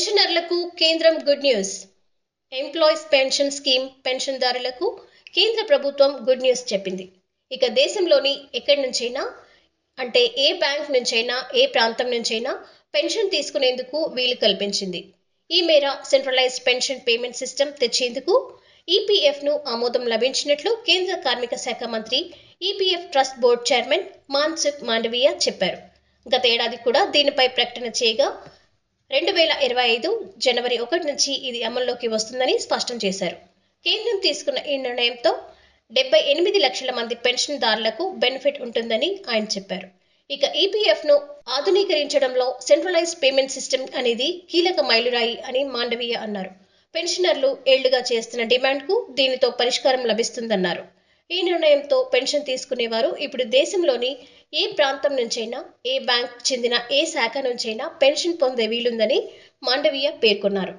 పెన్షనర్లకు కేంద్రం good news. Employees pension scheme పెన్షన్దారులకు కేంద్ర ప్రభుత్వం గుడ్ న్యూస్ చెప్పింది. ఇక దేశంలోని ఎక్కడి నుంచైనా అంటే ఏ బ్యాంక్ నుంచైనా ఏ ప్రాంతం నుంచైనా పెన్షన్ తీసుకునేందుకు వీలు కల్పించింది. ఈ మేర సెంట్రలైజ్డ్ పెన్షన్ పేమెంట్ సిస్టమ్ తెచ్చేందుకు ఈపీఎఫ్ను ఆమోదం లభించినట్లు కేంద్ర కార్మిక శాఖ మంత్రి, EPF trust board chairman Mansukh Mandaviya చెప్పారు. గత ఏడాది కూడా దీనిపై ప్రకటన చేయగా 2025 జనవరి 1 నుంచి ఇది అమల్లోకి వస్తుందని స్పష్టం చేశారు. కేంద్రం తీసుకున్న ఈ నిర్ణయంతో 78 లక్షల మంది పెన్షన్దారులకు బెనిఫిట్ ఉంటుందని ఆయన చెప్పారు. ఇక ఈపీఎఫ్ను ఆధునీకరించడంలో సెంట్రలైజ్డ్ పేమెంట్ సిస్టమ్ అనేది కీలక మైలురాయి అని మాండవీయ అన్నారు. పెన్షనర్లు ఏళ్లుగా చేస్తున్న డిమాండ్కు దీనితో పరిష్కారం లభిస్తుందన్నారు. ఈ నిర్ణయంతో పెన్షన్ తీసుకునేవారు ఇప్పుడు దేశంలోని ఏ ప్రాంతం నుంచైనా, ఏ బ్యాంక్ చెందిన ఏ శాఖ నుంచైనా పెన్షన్ పొందే వీలుందని మాండవీయ పేర్కొన్నారు.